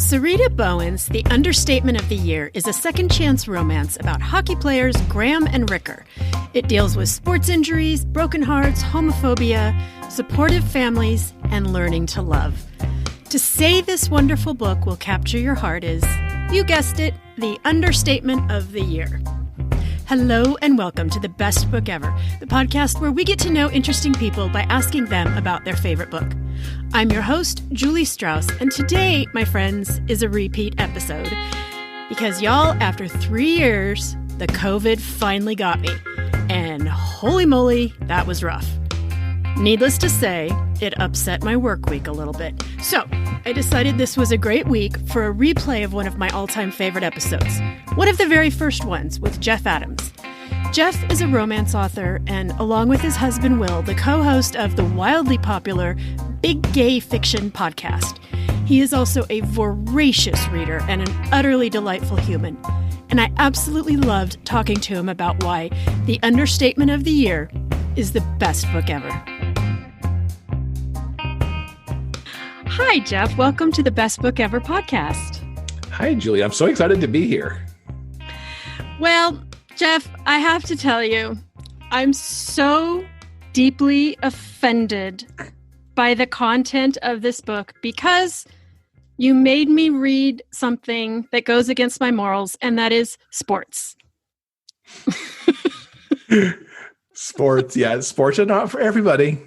Sarina Bowen's The Understatement of the Year is a second-chance romance about hockey players Graham and Ricker. It deals with sports injuries, broken hearts, homophobia, supportive families, and learning to love. To say this wonderful book will capture your heart is, you guessed it, The Understatement of the Year. Hello and welcome to The Best Book Ever, the podcast where we get to know interesting people by asking them about their favorite book. I'm your host, Julie Strauss, and today, my friends, is a repeat episode. Because y'all, after 3 years, the COVID finally got me. And holy moly, that was rough. Needless to say, it upset my work week a little bit. So, I decided this was a great week for a replay of one of my all-time favorite episodes. One of the very first ones with Jeff Adams. Jeff is a romance author and, along with his husband Will, the co-host of the wildly popular Big Gay Fiction podcast. He is also a voracious reader and an utterly delightful human. And I absolutely loved talking to him about why The Understatement of the Year is the best book ever. Hi, Jeff. Welcome to the Best Book Ever podcast. Hi, Julie. I'm so excited to be here. Well, Jeff, I have to tell you, I'm so deeply offended by the content of this book because you made me read something that goes against my morals, and that is sports. Sports, yeah. Sports are not for everybody.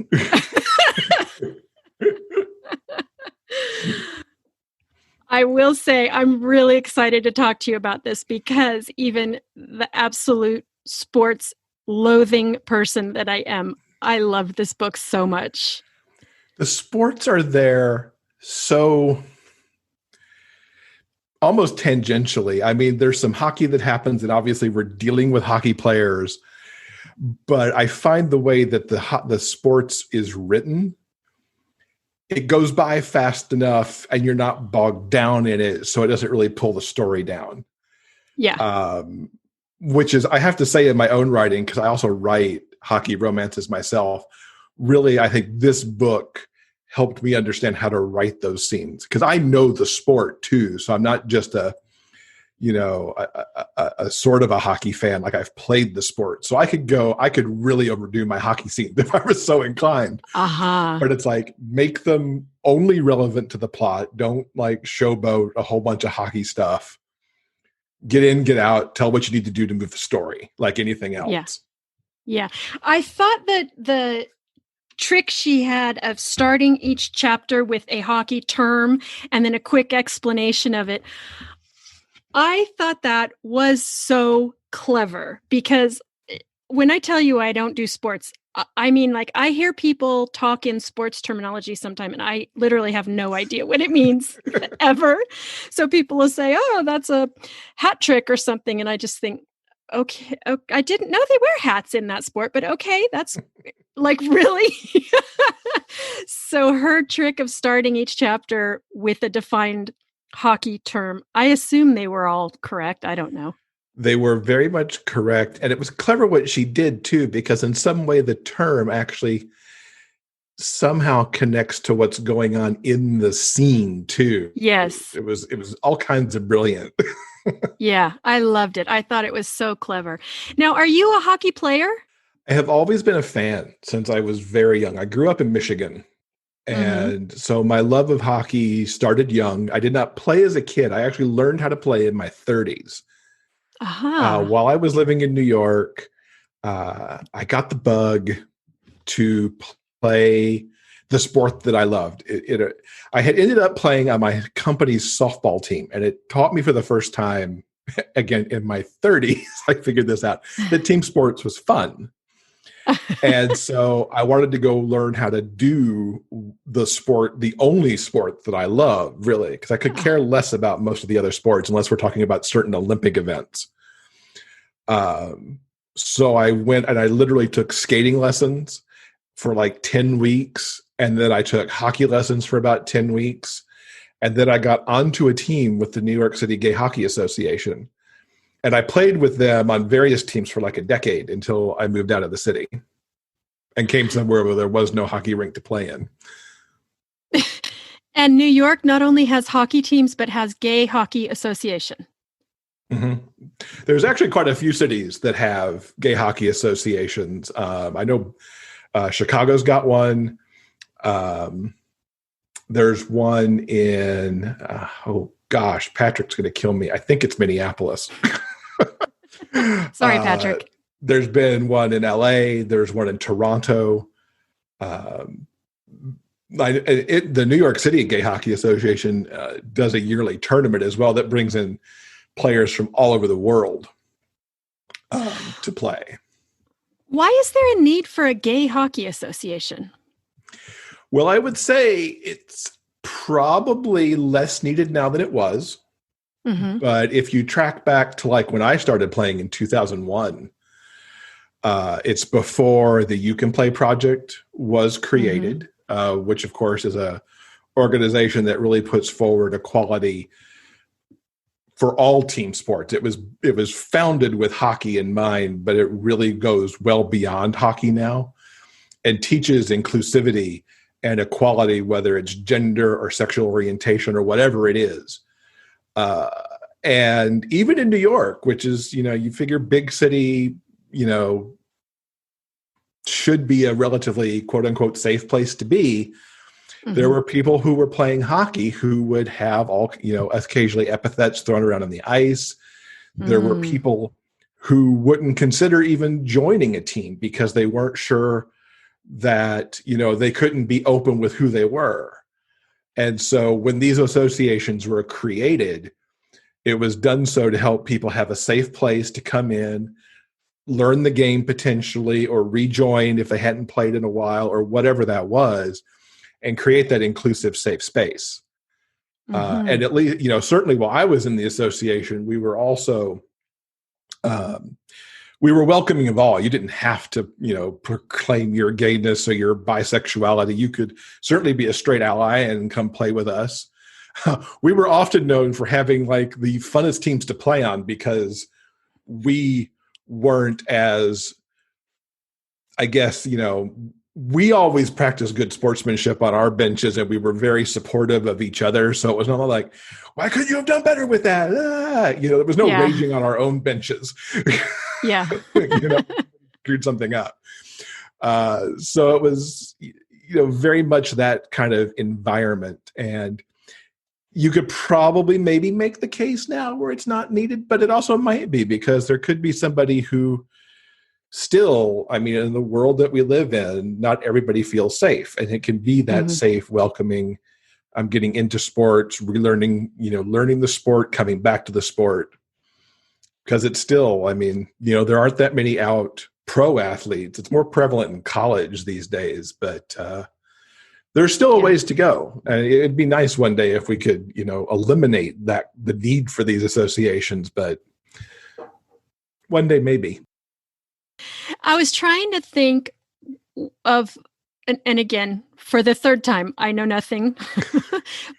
I will say I'm really excited to talk to you about this because even the absolute sports loathing person that I am, I love this book so much. The sports are there so almost tangentially. I mean, there's some hockey that happens, and obviously we're dealing with hockey players, but I find the way that the sports is written, it goes by fast enough and you're not bogged down in it, so it doesn't really pull the story down. Yeah. Which is, I have to say in my own writing, because I also write hockey romances myself, really, I think this book helped me understand how to write those scenes. Because I know the sport too, so I'm not just a sort of a hockey fan. Like, I've played the sport, so I could really overdo my hockey scenes if I was so inclined. But it's like, make them only relevant to the plot. Don't like showboat a whole bunch of hockey stuff. Get in, get out, tell what you need to do to move the story, like anything else. Yeah. I thought that the trick she had of starting each chapter with a hockey term and then a quick explanation of it, I thought that was so clever, because when I tell you I don't do sports, I mean, like, I hear people talk in sports terminology sometime and I literally have no idea what it means ever. So people will say, oh, that's a hat trick or something. And I just think, okay, I didn't know they wear hats in that sport, but okay, that's like, really? So her trick of starting each chapter with a defined hockey term, I assume they were all correct. I don't know. They were very much correct. And it was clever what she did too, because in some way the term actually somehow connects to what's going on in the scene too. Yes. It was all kinds of brilliant. Yeah, I loved it. I thought it was so clever. Now, are you a hockey player? I have always been a fan since I was very young. I grew up in Michigan. And so my love of hockey started young. I did not play as a kid. I actually learned how to play in my 30s. While I was living in New York, I got the bug to play the sport that I loved. I had ended up playing on my company's softball team, and it taught me for the first time, again, in my 30s, I figured this out, that team sports was fun. And so I wanted to go learn how to do the sport, the only sport that I love, really, because I could care less about most of the other sports unless we're talking about certain Olympic events. So I went and I literally took skating lessons for like 10 weeks. And then I took hockey lessons for about 10 weeks. And then I got onto a team with the New York City Gay Hockey Association. And I played with them on various teams for like a decade until I moved out of the city and came somewhere where there was no hockey rink to play in. And New York not only has hockey teams, but has Gay Hockey Association. Mm-hmm. There's actually quite a few cities that have gay hockey associations. I know Chicago's got one. There's one in, oh gosh, Patrick's going to kill me. I think it's Minneapolis. Sorry, Patrick. There's been one in LA. There's one in Toronto. The New York City Gay Hockey Association does a yearly tournament as well that brings in players from all over the world to play. Why is there a need for a gay hockey association? Well, I would say it's probably less needed now than it was. Mm-hmm. But if you track back to like when I started playing in 2001, it's before the You Can Play project was created, which of course is a organization that really puts forward equality for all team sports. It was founded with hockey in mind, but it really goes well beyond hockey now and teaches inclusivity and equality, whether it's gender or sexual orientation or whatever it is. And even in New York, which is, you figure big city, should be a relatively quote unquote safe place to be. Mm-hmm. There were people who were playing hockey who would have occasionally epithets thrown around on the ice. There were people who wouldn't consider even joining a team because they weren't sure that, they couldn't be open with who they were. And so when these associations were created, it was done so to help people have a safe place to come in, learn the game potentially, or rejoin if they hadn't played in a while or whatever that was, and create that inclusive, safe space. Mm-hmm. And at least, certainly while I was in the association, we were also, we were welcoming of all. You didn't have to, proclaim your gayness or your bisexuality. You could certainly be a straight ally and come play with us. We were often known for having like the funnest teams to play on because we weren't as, I guess, we always practiced good sportsmanship on our benches and we were very supportive of each other. So it was not like, why couldn't you have done better with that? There was no raging on our own benches. Yeah. Screwed something up. So it was, very much that kind of environment. And you could probably maybe make the case now where it's not needed, but it also might be because there could be somebody who still, in the world that we live in, not everybody feels safe. And it can be that safe, welcoming, I'm getting into sports, relearning, learning the sport, coming back to the sport. Because it's still, there aren't that many out pro athletes. It's more prevalent in college these days, but there's still a ways to go. And it'd be nice one day if we could, eliminate the need for these associations, but one day maybe. I was trying to think of, and again, for the third time, I know nothing.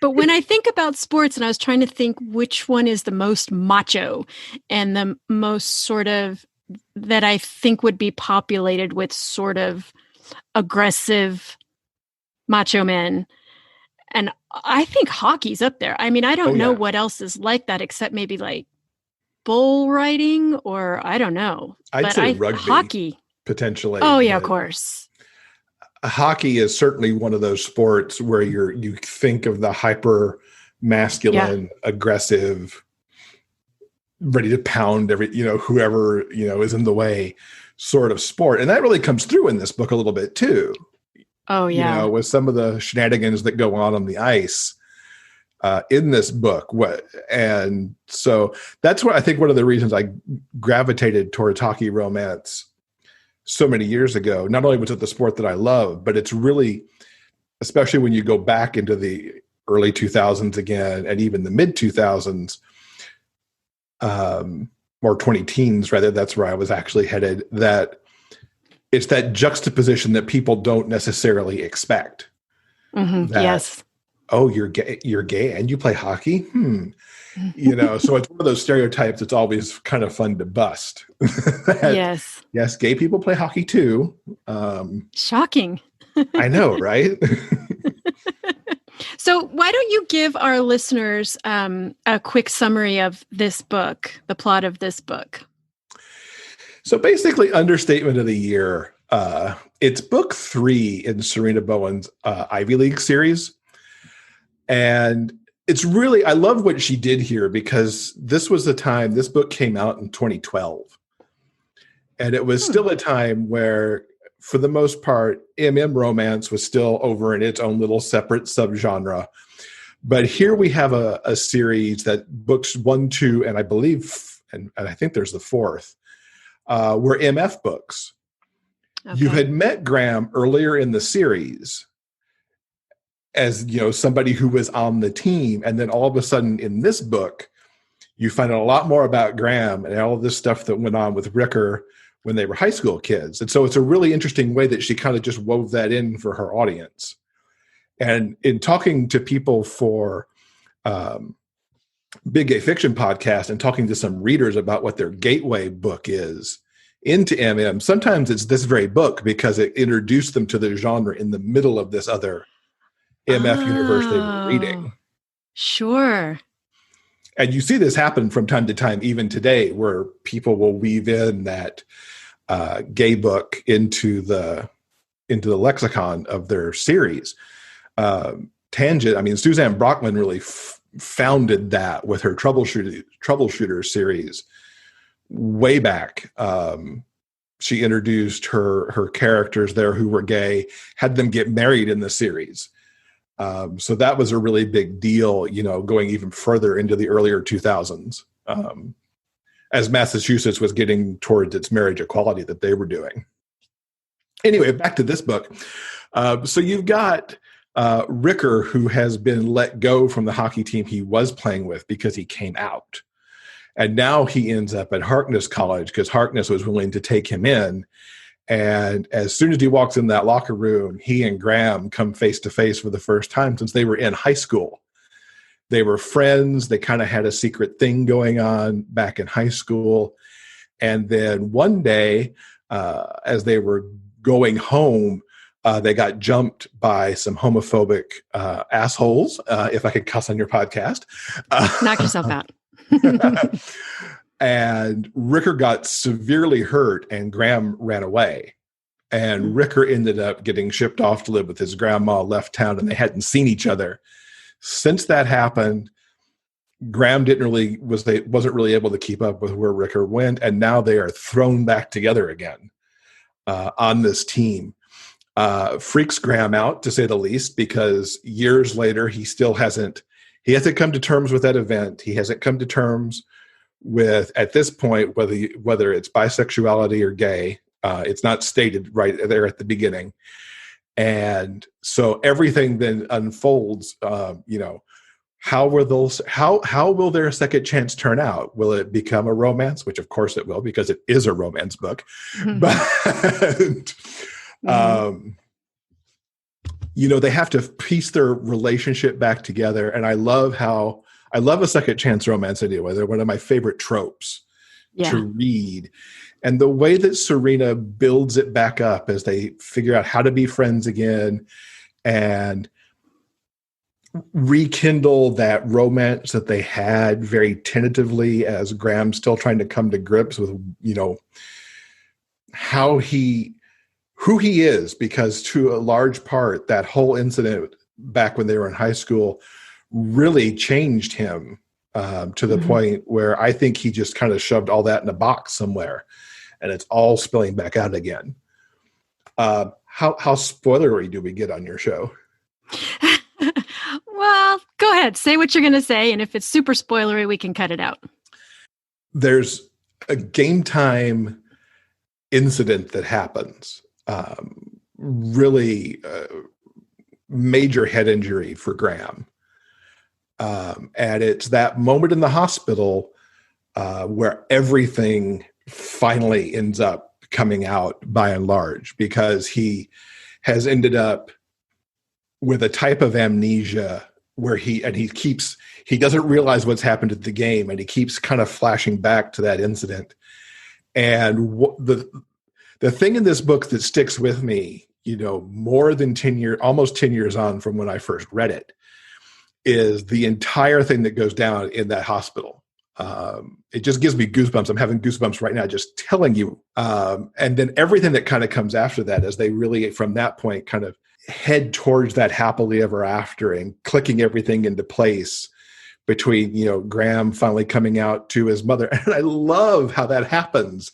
But when I think about sports, and I was trying to think which one is the most macho and the most sort of that I think would be populated with sort of aggressive macho men. And I think hockey's up there. I don't know what else is like that except maybe like bull riding or I don't know. I'd say rugby. Hockey. Potentially. Oh, yeah, of course. Hockey is certainly one of those sports where you think of the hyper masculine, aggressive, ready to pound whoever, is in the way sort of sport. And that really comes through in this book a little bit too. Oh, yeah. With some of the shenanigans that go on the ice in this book. And so that's what I think one of the reasons I gravitated towards hockey romance so many years ago. Not only was it the sport that I love, but it's really, especially when you go back into the early 2000s again, and even the mid 2000s, or 20 teens rather, that's where I was actually headed, that it's that juxtaposition that people don't necessarily expect. Mm-hmm. Yes. Oh, you're gay and you play hockey? So it's one of those stereotypes that's always kind of fun to bust. Yes. Yes, gay people play hockey too. Shocking. I know, right? So So why don't you give our listeners a quick summary of this book, the plot of this book? So basically, Understatement of the Year, it's book 3 in Sarina Bowen's Ivy League series. And it's really, I love what she did here because this was the time, this book came out in 2012. And it was still a time where, for the most part, romance was still over in its own little separate subgenre. But here we have a series that books 1, 2, and I believe, and I think there's the 4th, were MF books. Okay. You had met Graham earlier in the series as, somebody who was on the team. And then all of a sudden in this book, you find out a lot more about Graham and all of this stuff that went on with Ricker when they were high school kids. And so it's a really interesting way that she kind of just wove that in for her audience. And in talking to people for Big Gay Fiction podcast and talking to some readers about what their gateway book is into sometimes it's this very book because it introduced them to the genre in the middle of this other MF universe they were reading. Sure. And you see this happen from time to time, even today, where people will weave in that gay book into the lexicon of their series. Tangent. I mean, Suzanne Brockman really founded that with her troubleshooter series way back. She introduced her characters there who were gay, had them get married in the series. So that was a really big deal, going even further into the earlier 2000s, as Massachusetts was getting towards its marriage equality that they were doing. Anyway, back to this book. So you've got Ricker, who has been let go from the hockey team he was playing with because he came out. And now he ends up at Harkness College because Harkness was willing to take him in. And as soon as he walks in that locker room, he and Graham come face to face for the first time since they were in high school. They were friends. They kind of had a secret thing going on back in high school. And then one day, as they were going home, they got jumped by some homophobic assholes, if I could cuss on your podcast. Knock yourself out. And Ricker got severely hurt and Graham ran away. And Ricker ended up getting shipped off to live with his grandma, left town, and they hadn't seen each other. Since that happened, Graham wasn't really able to keep up with where Ricker went. And now they are thrown back together again on this team. Freaks Graham out, to say the least, because years later, he hasn't come to terms with that event. He hasn't come to terms with, at this point, whether it's bisexuality or gay. It's not stated right there at the beginning. And so everything then unfolds, how will their second chance turn out? Will it become a romance? Which of course it will, because it is a romance book. But they have to piece their relationship back together. And I love a second chance romance anyway. They're one of my favorite tropes to read. And the way that Sarina builds it back up as they figure out how to be friends again and rekindle that romance that they had very tentatively as Graham's still trying to come to grips with, who he is, because to a large part, that whole incident back when they were in high school really changed him to the point where I think he just kind of shoved all that in a box somewhere and it's all spilling back out again. How spoilery do we get on your show? Well, go ahead. Say what you're going to say. And if it's super spoilery, we can cut it out. There's a game time incident that happens. Really major head injury for Graham. And it's that moment in the hospital where everything finally ends up coming out by and large, because he has ended up with a type of amnesia where he doesn't realize what's happened at the game, and he keeps kind of flashing back to that incident. And the thing in this book that sticks with me, more than 10 years, almost 10 years on from when I first read it, is the entire thing that goes down in that hospital. It just gives me goosebumps. I'm having goosebumps right now just telling you. And then everything that kind of comes after that as they really, from that point, kind of head towards that happily ever after and clicking everything into place between, Graham finally coming out to his mother. And I love how that happens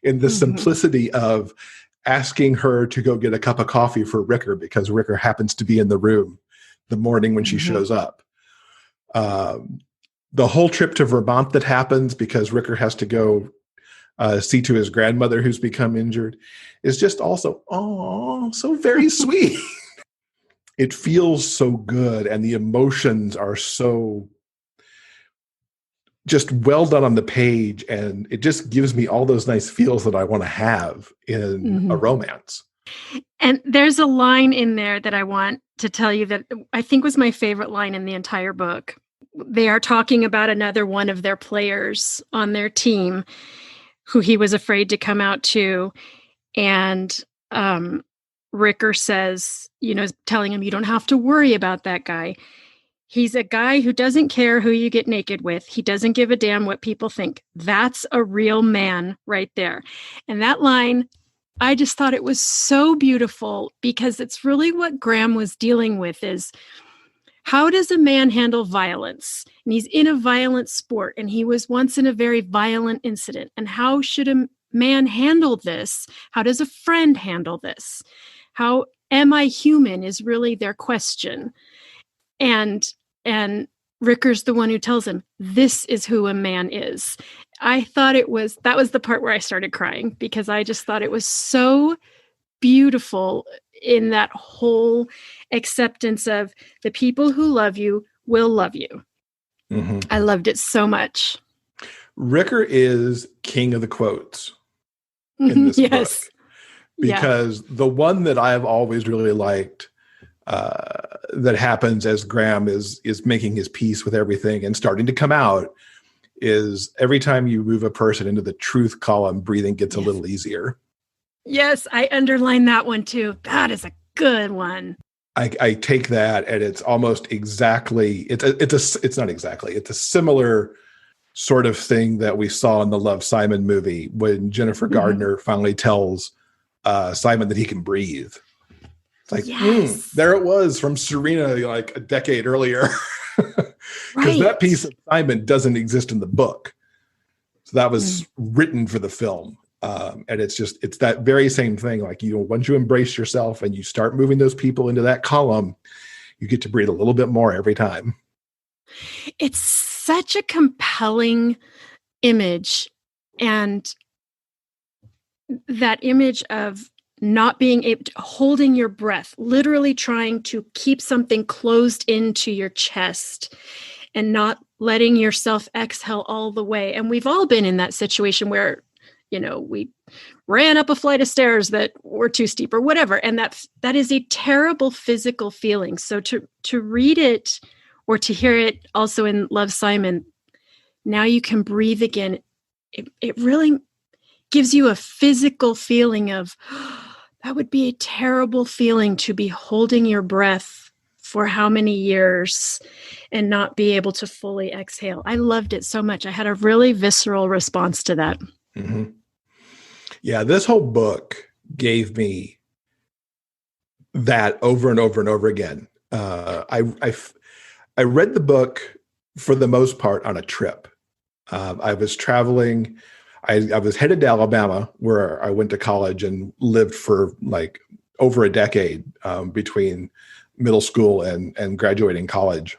in the simplicity of asking her to go get a cup of coffee for Ricker because Ricker happens to be in the room the morning when she shows up. The whole trip to Vermont that happens because Ricker has to go see to his grandmother who's become injured is just also, so very sweet. It feels so good, and the emotions are so just well done on the page, and it just gives me all those nice feels that I want to have in a romance. And there's a line in there that I want to tell you that I think was my favorite line in the entire book. They are talking about another one of their players on their team who he was afraid to come out to. And Ricker says, telling him, you don't have to worry about that guy. He's a guy who doesn't care who you get naked with. He doesn't give a damn what people think. That's a real man right there. And that line, I just thought it was so beautiful because it's really what Graham was dealing with is, how does a man handle violence? And he's in a violent sport, and he was once in a very violent incident. And how should a man handle this? How does a friend handle this? How am I human is really their question. And Ricker's the one who tells him, this is who a man is. I thought that was the part where I started crying because I just thought it was so beautiful in that whole acceptance of the people who love you will love you. I loved it so much. Ricker is king of the quotes in this book. Because the one that I've always really liked that happens as Graham is making his peace with everything and starting to come out is every time you move a person into the truth column, breathing gets a little easier. Yes, I underlined that one too. That is a good one. I take that and it's almost exactly, it's not exactly, it's a similar sort of thing that we saw in the Love, Simon movie when Jennifer Gardner finally tells Simon that he can breathe. It's like, there it was from Sarina like a decade earlier. Because that piece of Simon doesn't exist in the book. So that was written for the film. And it's that very same thing. Like, once you embrace yourself and you start moving those people into that column, you get to breathe a little bit more every time. It's such a compelling image. And that image of not being able to, holding your breath, literally trying to keep something closed into your chest and not letting yourself exhale all the way. And we've all been in that situation where, we ran up a flight of stairs that were too steep or whatever. And that is a terrible physical feeling. So to read it or to hear it also in Love, Simon, now you can breathe again. It really gives you a physical feeling of, that would be a terrible feeling to be holding your breath for how many years and not be able to fully exhale. I loved it so much. I had a really visceral response to that. Yeah, this whole book gave me that over and over and over again. I read the book for the most part on a trip. I was traveling. I was headed to Alabama, where I went to college and lived for like over a decade between middle school and graduating college.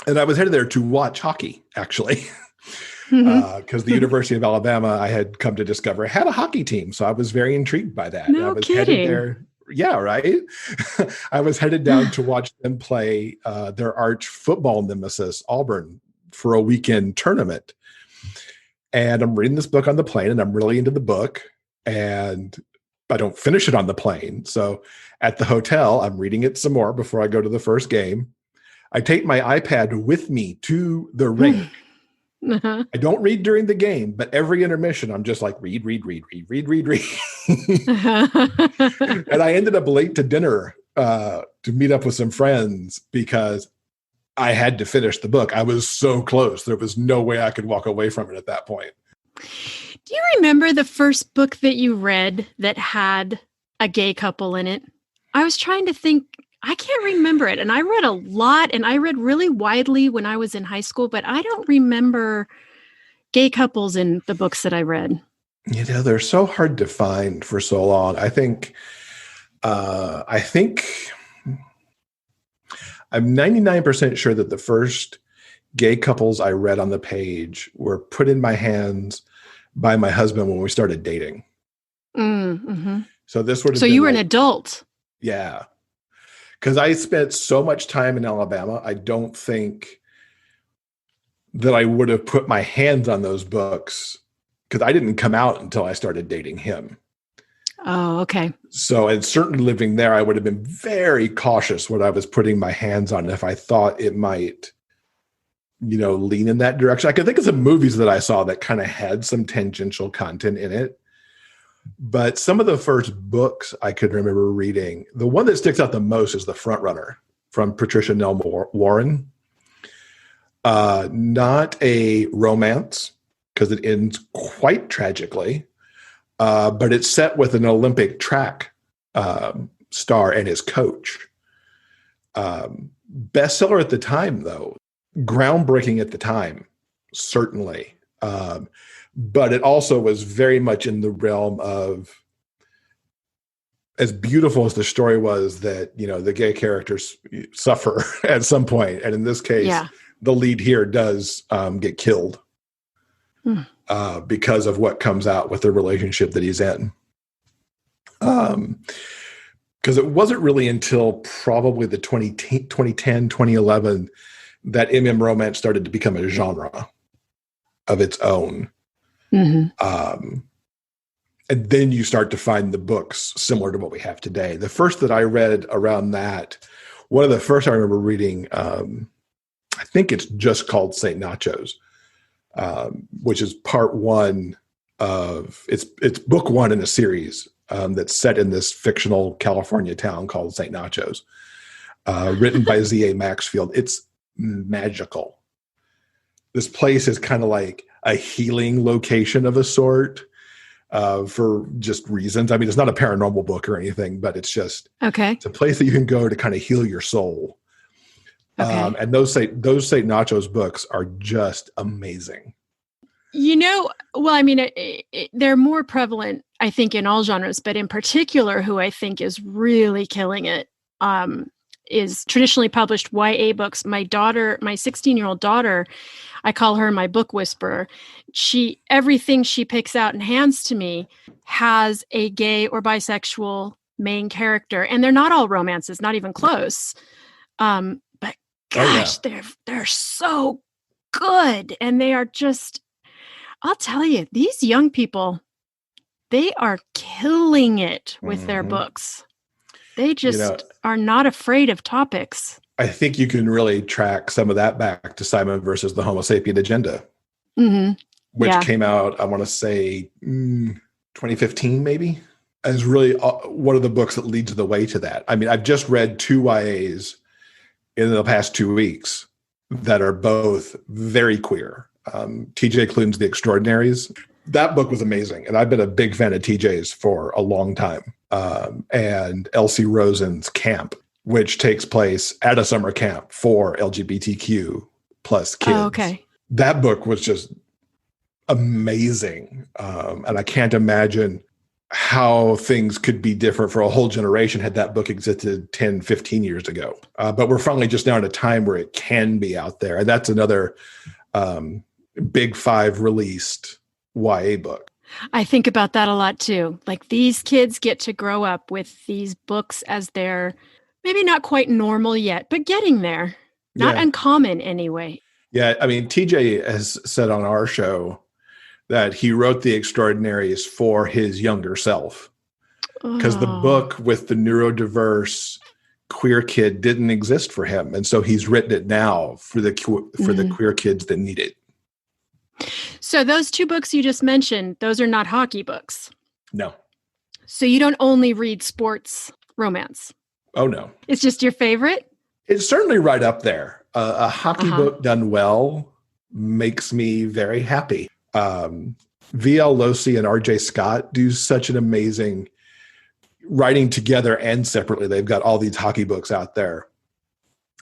And I was headed there to watch hockey, actually, because the University of Alabama, I had come to discover, had a hockey team. So I was very intrigued by that. No I was kidding. headed there. Yeah, right. I was headed down to watch them play their arch football nemesis, Auburn, for a weekend tournament. And I'm reading this book on the plane, and I'm really into the book, and I don't finish it on the plane. So at the hotel, I'm reading it some more before I go to the first game. I take my iPad with me to the rink. I don't read during the game, but every intermission, I'm just like, read. And I ended up late to dinner to meet up with some friends because I had to finish the book. I was so close. There was no way I could walk away from it at that point. Do you remember the first book that you read that had a gay couple in it? I was trying to think. I can't remember it. And I read a lot, and I read really widely when I was in high school, but I don't remember gay couples in the books that I read. They're so hard to find for so long. I think I'm 99% sure that the first gay couples I read on the page were put in my hands by my husband when we started dating. Mm-hmm. So this would have So been you were an adult. Yeah. Because I spent so much time in Alabama, I don't think that I would have put my hands on those books because I didn't come out until I started dating him. Oh, okay. So, and certainly living there, I would have been very cautious what I was putting my hands on if I thought it might, lean in that direction. I can think of some movies that I saw that kind of had some tangential content in it. But some of the first books I could remember reading, the one that sticks out the most is The Front Runner from Patricia Nell Warren. Not a romance because it ends quite tragically. But it's set with an Olympic track star and his coach. Bestseller at the time, though. Groundbreaking at the time, certainly. But it also was very much in the realm of, as beautiful as the story was, that, the gay characters suffer at some point. And in this case, the lead here does get killed. Because of what comes out with the relationship that he's in. Because it wasn't really until probably the 2010, 2011 that MM romance started to become a genre of its own. Mm-hmm. And then you start to find the books similar to what we have today. The first that I read around that, one of the first I remember reading, I think it's just called St. Nachos. Which is part one of it's book one in a series that's set in this fictional California town called St. Nachos, written by Z.A. Maxfield. It's magical. This place is kind of like a healing location of a sort for just reasons. I mean, it's not a paranormal book or anything, but it's just it's a place that you can go to kind of heal your soul. Okay. And those St. Nachos books are just amazing. Well, I mean, they're more prevalent, I think, in all genres, but in particular, who I think is really killing it is traditionally published YA books. My 16-year-old daughter, I call her my book whisperer. Everything she picks out and hands to me has a gay or bisexual main character, and they're not all romances, not even close. But gosh, they're so good, and they are just, I'll tell you, these young people, they are killing it with their books. They just are not afraid of topics. I think you can really track some of that back to Simon versus the Homo sapien agenda, which came out, I want to say 2015, maybe, as really one of the books that leads the way to that. I mean, I've just read 2 YAs in the past 2 weeks that are both very queer. TJ Clune's The Extraordinaries. That book was amazing. And I've been a big fan of TJ's for a long time. And Elsie Rosen's Camp, which takes place at a summer camp for LGBTQ plus kids. Oh, okay. That book was just amazing. And I can't imagine how things could be different for a whole generation had that book existed 10, 15 years ago. But we're finally just now in a time where it can be out there. And that's another Big 5 released YA book. I think about that a lot too. Like, these kids get to grow up with these books as they're maybe not quite normal yet, but getting there. Not uncommon anyway. Yeah. I mean, TJ has said on our show that he wrote The Extraordinaries for his younger self because the book with the neurodiverse queer kid didn't exist for him. And so he's written it now for the queer kids that need it. So those 2 books you just mentioned, those are not hockey books. No. So you don't only read sports romance. Oh, no. It's just your favorite? It's certainly right up there. A hockey book done well makes me very happy. V.L. Losey and R.J. Scott do such an amazing writing together and separately. They've got all these hockey books out there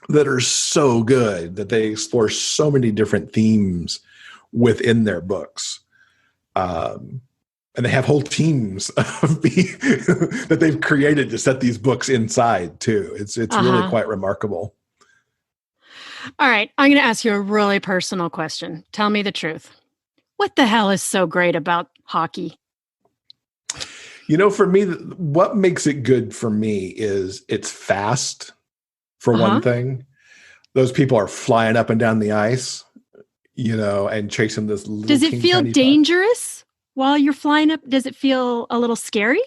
that are so good that they explore so many different themes within their books. And they have whole teams that they've created to set these books inside too. It's really quite remarkable. All right. I'm going to ask you a really personal question. Tell me the truth. What the hell is so great about hockey? For me, what makes it good for me is it's fast, for one thing. Those people are flying up and down the ice, and chasing this little Does it feel dangerous while you're flying up? Does it feel a little scary?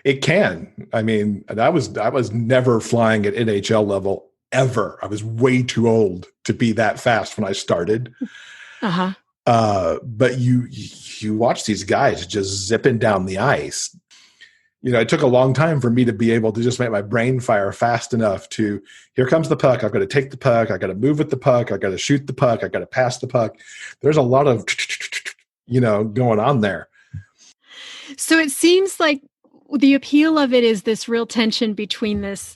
It can. I mean, I was never flying at NHL level ever. I was way too old to be that fast when I started. But you watch these guys just zipping down the ice. It took a long time for me to be able to just make my brain fire fast enough to, here comes the puck. I've got to take the puck. I got to move with the puck. I got to shoot the puck. I got to pass the puck. There's a lot of, going on there. So it seems like the appeal of it is this real tension between this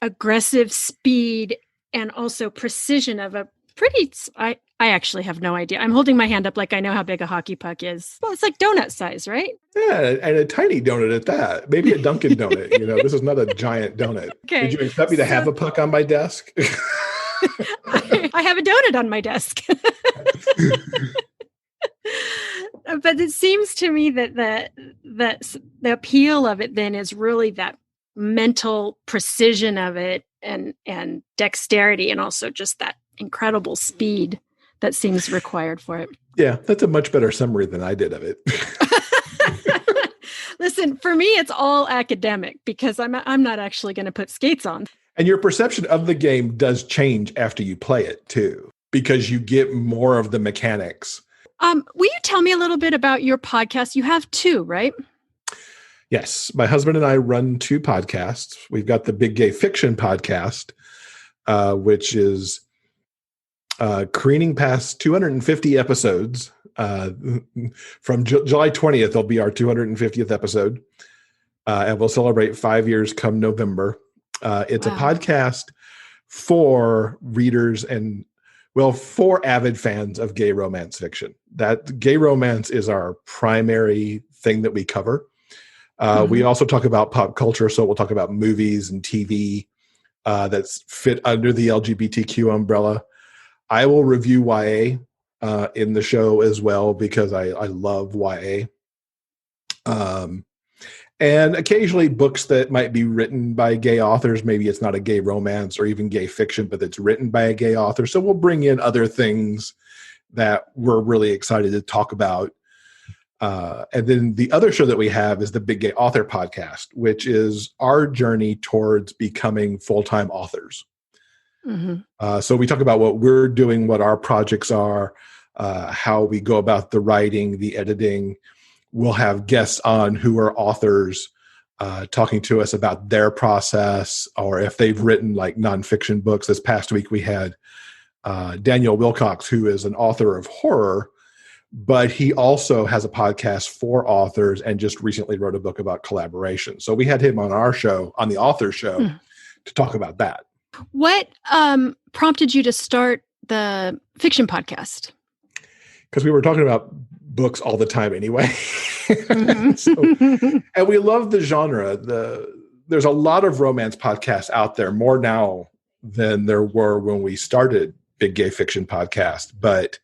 aggressive speed and also precision of a pretty, I actually have no idea. I'm holding my hand up like I know how big a hockey puck is. Well, it's like donut size, right? Yeah, and a tiny donut at that. Maybe a Dunkin' donut. This is not a giant donut. Okay. Did you expect me to have a puck on my desk? I have a donut on my desk. But it seems to me that the appeal of it then is really that mental precision of it and dexterity, and also just that incredible speed that seems required for it. Yeah, that's a much better summary than I did of it. Listen, for me, it's all academic because I'm not actually going to put skates on. And your perception of the game does change after you play it too, because you get more of the mechanics. Will you tell me a little bit about your podcast? You have two, right? Yes. My husband and I run two podcasts. We've got the Big Gay Fiction podcast, which is careening past 250 episodes. From July 20th, there'll be our 250th episode. And we'll celebrate 5 years come November. It's a podcast for readers and, for avid fans of gay romance fiction. That gay romance is our primary thing that we cover. We also talk about pop culture. So we'll talk about movies and TV that's fit under the LGBTQ umbrella. I will review YA in the show as well because I love YA. And occasionally books that might be written by gay authors. Maybe it's not a gay romance or even gay fiction, but it's written by a gay author. So we'll bring in other things that we're really excited to talk about. And then the other show that we have is the Big Gay Author podcast, which is our journey towards becoming full-time authors. So we talk about what we're doing, what our projects are, how we go about the writing, the editing. We'll have guests on who are authors talking to us about their process, or if they've written like nonfiction books. This past week we had Daniel Wilcox, who is an author of horror, but he also has a podcast for authors and just recently wrote a book about collaboration. So we had him on our show, on the author show, to talk about that. What prompted you to start the fiction podcast? Because we were talking about books all the time anyway. And we love the genre. There's a lot of romance podcasts out there, more now than there were when we started Big Gay Fiction Podcast. But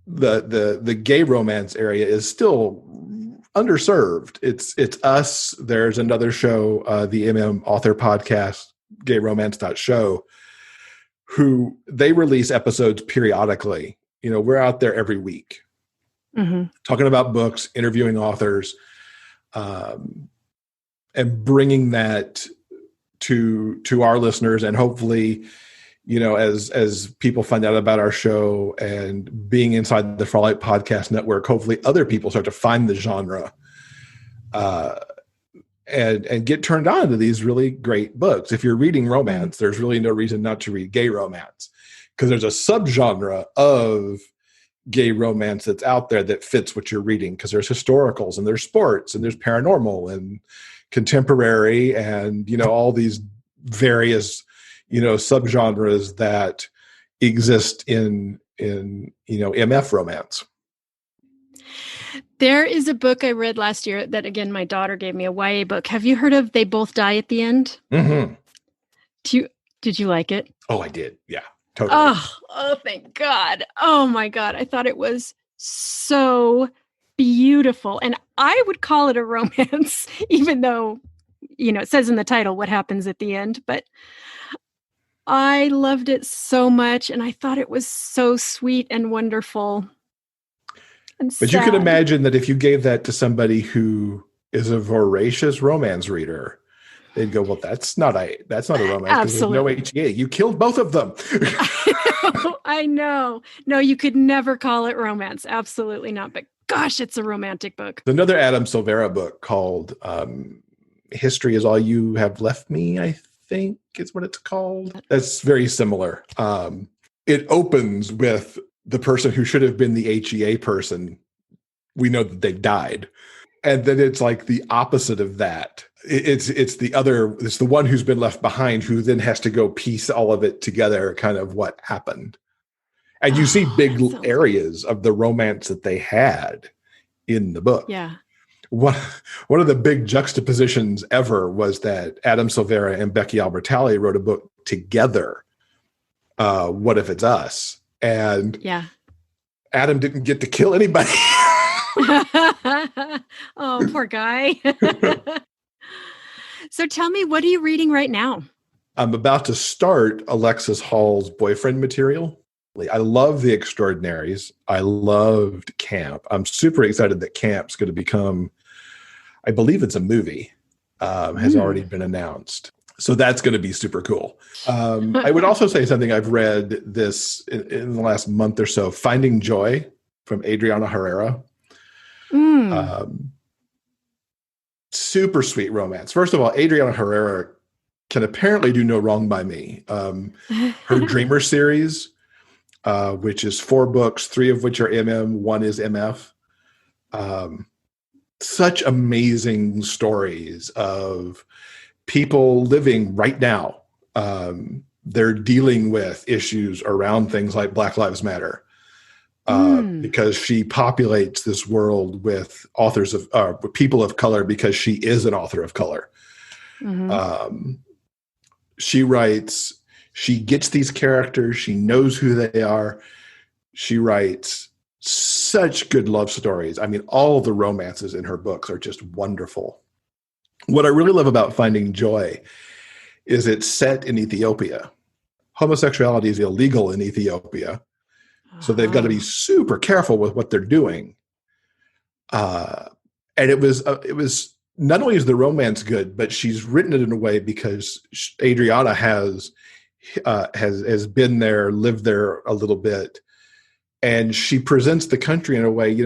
the gay romance area is still underserved. It's us. There's another show, the Author Podcast, gayromance.show, who they release episodes periodically. We're out there every week talking about books, interviewing authors, and bringing that to our listeners. And hopefully, as people find out about our show and being inside the Frolic Podcast Network, hopefully other people start to find the genre. and get turned on to these really great books. If you're reading romance, there's really no reason not to read gay romance, because there's a subgenre of gay romance that's out there that fits what you're reading, because there's historicals and there's sports and there's paranormal and contemporary and, all these various, subgenres that exist in MF romance. There is a book I read last year that, again, my daughter gave me, a YA book. Have you heard of They Both Die at the End? Mm-hmm. Did you like it? Oh, I did. Yeah, totally. Oh, thank God. Oh my God. I thought it was so beautiful. And I would call it a romance, even though, it says in the title what happens at the end, but I loved it so much. And I thought it was so sweet and wonderful. But you can imagine that if you gave that to somebody who is a voracious romance reader, they'd go, well, that's not a romance, because there's no HEA. You killed both of them. I know. No, you could never call it romance. Absolutely not. But gosh, it's a romantic book. Another Adam Silvera book called History Is All You Have Left Me, I think is what it's called. That's very similar. It opens with the person who should have been the HEA person. We know that they've died. And then it's like the opposite of that. It's the one who's been left behind, who then has to go piece all of it together, kind of what happened. And you see big areas of the romance that they had in the book. Yeah. One of the big juxtapositions ever was that Adam Silvera and Becky Albertalli wrote a book together, What If It's Us? And Adam didn't get to kill anybody. Oh, poor guy. So tell me, what are you reading right now? I'm about to start Alexis Hall's boyfriend material. I love The Extraordinaries. I loved Camp. I'm super excited that Camp's going to become, I believe it's a movie, has already been announced. So that's going to be super cool. I would also say something I've read this in the last month or so, Finding Joy from Adriana Herrera. Super sweet romance. First of all, Adriana Herrera can apparently do no wrong by me. Her Dreamer series, which is 4 books, 3 of which are MM, 1 is MF. Such amazing stories of people living right now. They're dealing with issues around things like Black Lives Matter. Because she populates this world with authors of people of color, because she is an author of color. She writes, she gets these characters, she knows who they are. She writes such good love stories. I mean, all the romances in her books are just wonderful. What I really love about Finding Joy is it's set in Ethiopia. Homosexuality is illegal in Ethiopia. So they've got to be super careful with what they're doing. And it was not only is the romance good, but she's written it in a way because Adriana has been there, lived there a little bit. And she presents the country in a way,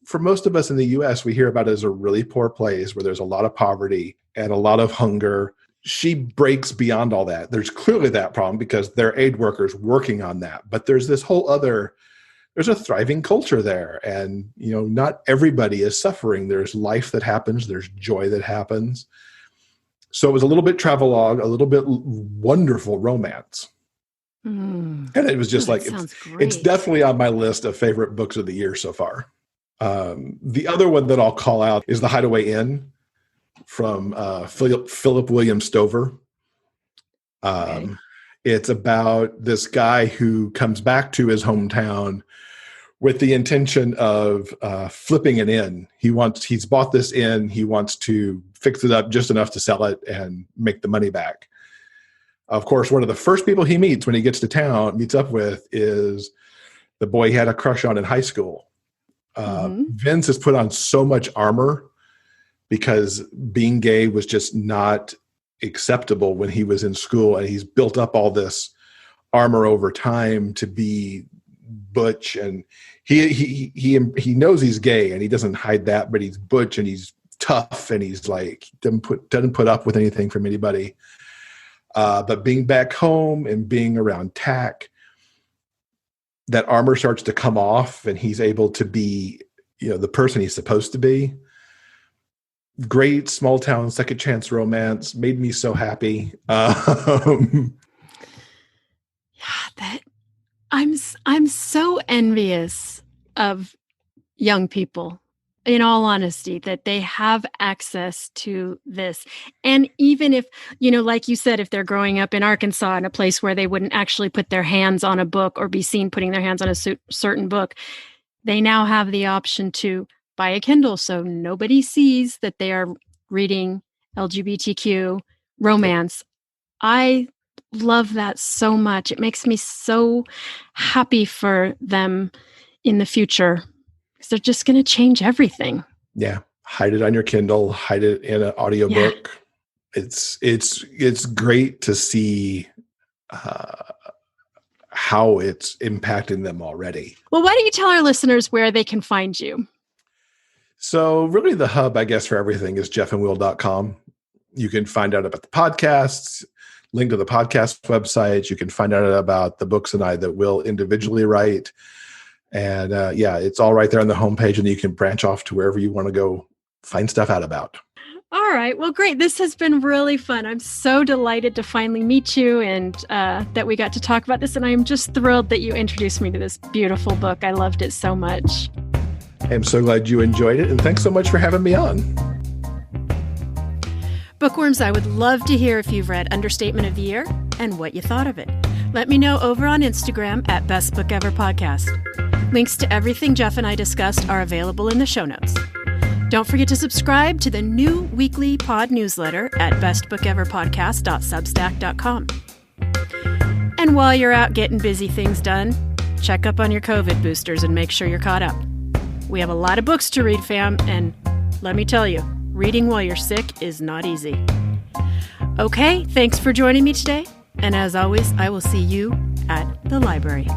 for most of us in the U.S., we hear about it as a really poor place where there's a lot of poverty and a lot of hunger. She breaks beyond all that. There's clearly that problem because there are aid workers working on that. But there's this whole there's a thriving culture there. And, not everybody is suffering. There's life that happens. There's joy that happens. So it was a little bit travelogue, a little bit wonderful romance. And it was just it's definitely on my list of favorite books of the year so far. The other one that I'll call out is The Hideaway Inn from Philip William Stover. It's about this guy who comes back to his hometown with the intention of flipping an inn. He's bought this inn. He wants to fix it up just enough to sell it and make the money back. Of course, one of the first people he meets when he gets to town, meets up with, is the boy he had a crush on in high school. Vince has put on so much armor because being gay was just not acceptable when he was in school, and he's built up all this armor over time to be butch, and he knows he's gay and he doesn't hide that, but he's butch and he's tough and he's like doesn't put up with anything from anybody. But being back home and being around Tack, that armor starts to come off and he's able to be, the person he's supposed to be. Great small town second chance romance, made me so happy. I'm so envious of young people, in all honesty, that they have access to this. And even if, like you said, if they're growing up in Arkansas in a place where they wouldn't actually put their hands on a book or be seen putting their hands on a certain book, they now have the option to buy a Kindle so nobody sees that they are reading LGBTQ romance. I love that so much. It makes me so happy for them in the future because they're just going to change everything. Yeah. Hide it on your Kindle, hide it in an audiobook. Yeah. It's great to see how it's impacting them already. Well, why don't you tell our listeners where they can find you? So really the hub, I guess, for everything is jeffandwill.com. You can find out about the podcasts, link to the podcast website. You can find out about the books and I that Will individually write. And it's all right there on the homepage, and you can branch off to wherever you want to go find stuff out about. All right. Well, great. This has been really fun. I'm so delighted to finally meet you and that we got to talk about this. And I'm just thrilled that you introduced me to this beautiful book. I loved it so much. I'm so glad you enjoyed it. And thanks so much for having me on. Bookworms, I would love to hear if you've read Understatement of the Year and what you thought of it. Let me know over on Instagram at Best Book Ever Podcast. Links to everything Jeff and I discussed are available in the show notes. Don't forget to subscribe to the new weekly pod newsletter at bestbookeverpodcast.substack.com. And while you're out getting busy things done, check up on your COVID boosters and make sure you're caught up. We have a lot of books to read, fam, and let me tell you, reading while you're sick is not easy. Okay, thanks for joining me today. And as always, I will see you at the library.